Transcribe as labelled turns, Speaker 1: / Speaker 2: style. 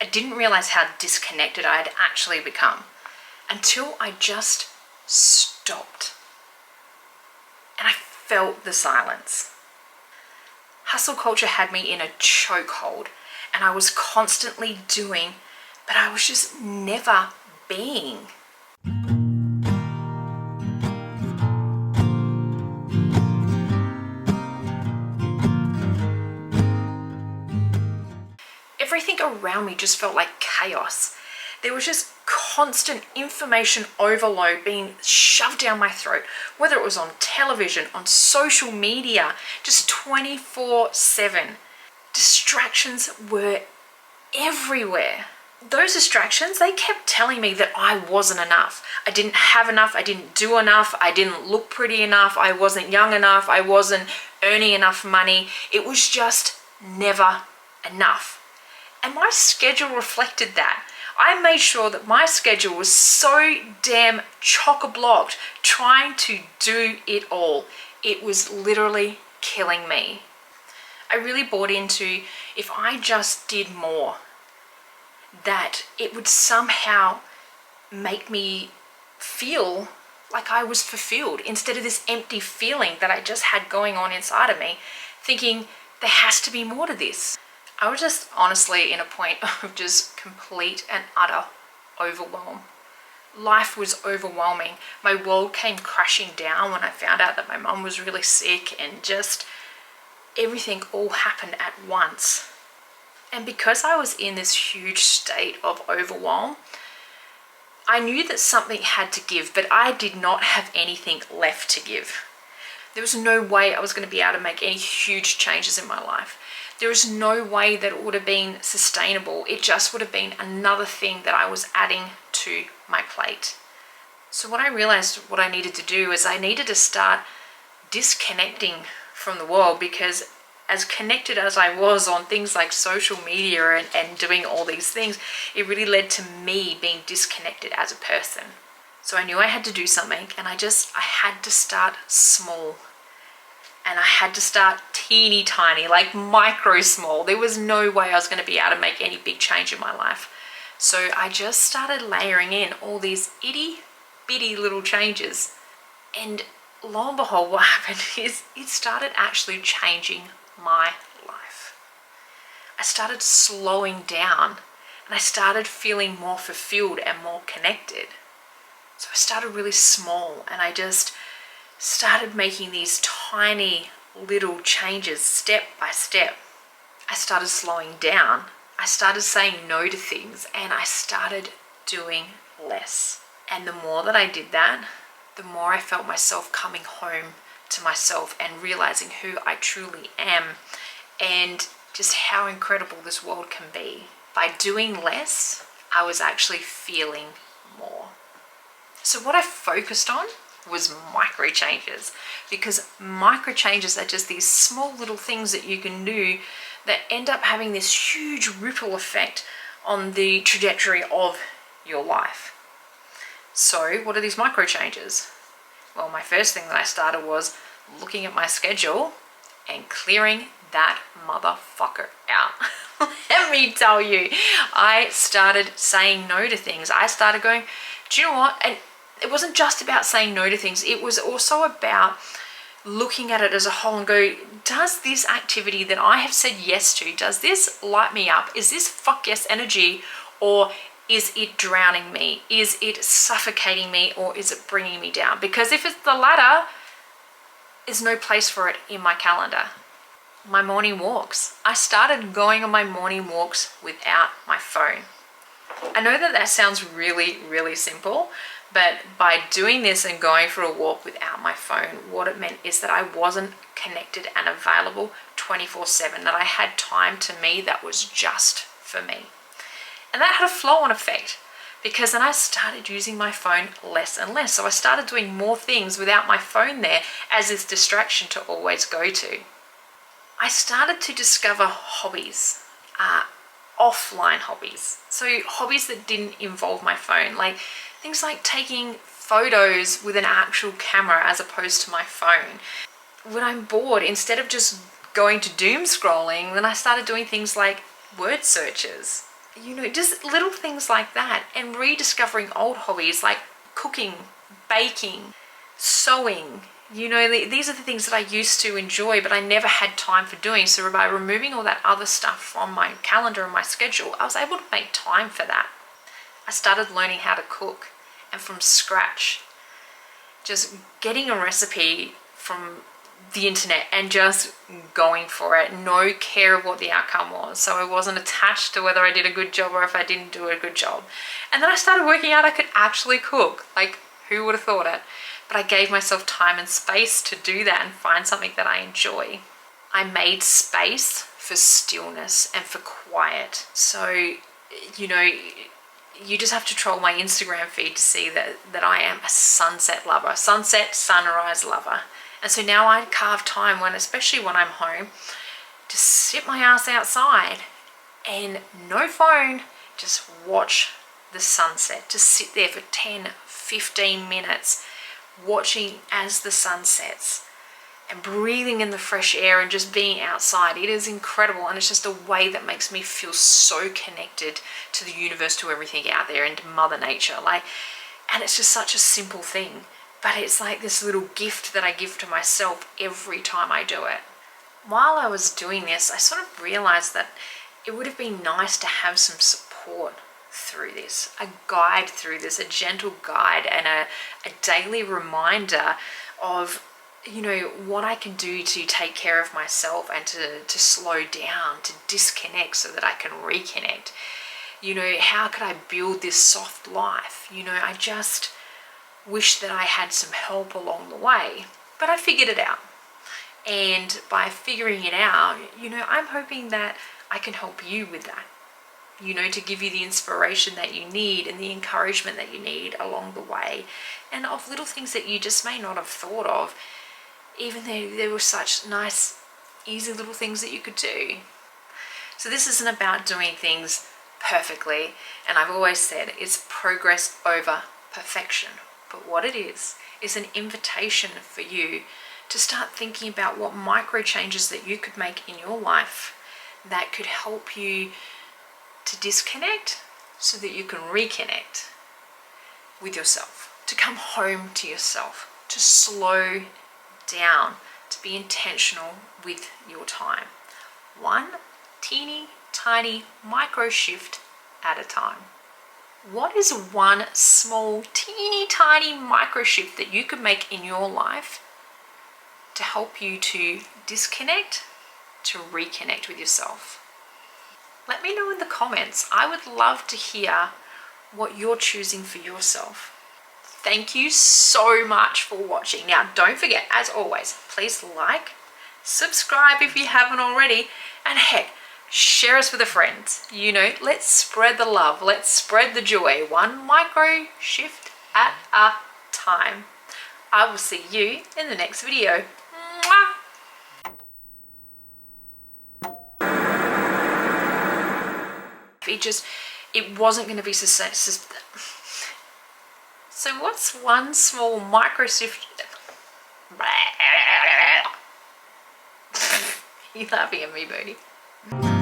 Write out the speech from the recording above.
Speaker 1: I didn't realize how disconnected I had actually become until I just stopped. And I felt the silence. Hustle culture had me in a chokehold, and I was constantly doing, but I was just never being. Everything around me just felt like chaos. There was just constant information overload being shoved down my throat, whether it was on television, on social media, just 24/7. Distractions were everywhere. Those distractions, they kept telling me that I wasn't enough. I didn't have enough, I didn't do enough, I didn't look pretty enough, I wasn't young enough, I wasn't earning enough money. It was just never enough. And my schedule reflected that. I made sure that my schedule was so damn chock-a-blocked trying to do it all. It was literally killing me. I really bought into, if I just did more, that it would somehow make me feel like I was fulfilled instead of this empty feeling that I just had going on inside of me, thinking there has to be more to this. I was just honestly in a point of just complete and utter overwhelm. Life was overwhelming. My world came crashing down when I found out that my mum was really sick, and just everything all happened at once. And because I was in this huge state of overwhelm, I knew that something had to give, but I did not have anything left to give. There was no way I was going to be able to make any huge changes in my life. There is no way that it would have been sustainable. It just would have been another thing that I was adding to my plate. So what I realized what I needed to do is I needed to start disconnecting from the world, because as connected as I was on things like social media and doing all these things, it really led to me being disconnected as a person. So I knew I had to do something, and I had to start small. And I had to start teeny tiny, like micro small. There was no way I was going to be able to make any big change in my life. So I just started layering in all these itty bitty little changes. And lo and behold, what happened is it started actually changing my life. I started slowing down, and I started feeling more fulfilled and more connected. So I started really small, and I just started making these tiny little changes step by step. I started slowing down. I started saying no to things, and I started doing less. And the more that I did that, the more I felt myself coming home to myself and realizing who I truly am and just how incredible this world can be. By doing less, I was actually feeling more. So what I focused on was micro changes, because micro changes are just these small little things that you can do that end up having this huge ripple effect on the trajectory of your life. So what are these micro changes? Well, my first thing that I started was looking at my schedule and clearing that motherfucker out. Let me tell you, I started saying no to things. I started going, do you know what? And it wasn't just about saying no to things. It was also about looking at it as a whole and go, does this activity that I have said yes to, does this light me up? Is this fuck yes energy, or is it drowning me? Is it suffocating me, or is it bringing me down? Because if it's the latter, there's no place for it in my calendar. My morning walks. I started going on my morning walks without my phone. I know that that sounds really, really simple, but by doing this and going for a walk without my phone, what it meant is that I wasn't connected and available 24/7, that I had time to me that was just for me. And that had a flow-on effect, because then I started using my phone less and less. So I started doing more things without my phone there as this distraction to always go to. I started to discover hobbies, offline hobbies. So hobbies that didn't involve my phone, like things like taking photos with an actual camera as opposed to my phone. When I'm bored, instead of just going to doom scrolling, then I started doing things like word searches. You know, just little things like that, and rediscovering old hobbies like cooking, baking, sewing. You know, these are the things that I used to enjoy, but I never had time for doing. So by removing all that other stuff from my calendar and my schedule, I was able to make time for that. I started learning how to cook, and from scratch, just getting a recipe from the internet and just going for it. No care of what the outcome was. So I wasn't attached to whether I did a good job or if I didn't do a good job. And then I started working out I could actually cook. Like, who would have thought it? But I gave myself time and space to do that and find something that I enjoy. I made space for stillness and for quiet. So, you know, you just have to troll my Instagram feed to see that I am a sunset lover, sunset, sunrise lover. And so now I carve time when, especially when I'm home, to sit my ass outside and no phone, just watch the sunset, to sit there for 10, 15 minutes, watching as the sun sets and breathing in the fresh air and just being outside. It is incredible, and it's just a way that makes me feel so connected to the universe, to everything out there, and to Mother Nature. And it's just such a simple thing, but it's like this little gift that I give to myself every time I do it. While I was doing this, I sort of realized that it would have been nice to have some support through this, a guide through this, a gentle guide, and a daily reminder of, you know, what I can do to take care of myself and to slow down, to disconnect so that I can reconnect. You know, how could I build this soft life? You know, I just wish that I had some help along the way, but I figured it out. And by figuring it out, you know, I'm hoping that I can help you with that, you know, to give you the inspiration that you need and the encouragement that you need along the way, and of little things that you just may not have thought of, even though there were such nice, easy little things that you could do. So this isn't about doing things perfectly, and I've always said it's progress over perfection. But what it is an invitation for you to start thinking about what micro changes that you could make in your life that could help you to disconnect so that you can reconnect with yourself, to come home to yourself, to slow down, to be intentional with your time. One teeny tiny micro shift at a time. What is one small teeny tiny micro shift that you could make in your life to help you to disconnect, to reconnect with yourself? Let me know in the comments. I would love to hear what you're choosing for yourself. Thank you so much for watching. Now, don't forget, as always, please like, subscribe if you haven't already, and heck, share us with a friend. You know, let's spread the love, let's spread the joy, one micro shift at a time. I will see you in the next video. Mwah! It wasn't going to be so what's one small micro shift? You laughing at me, Bodhi?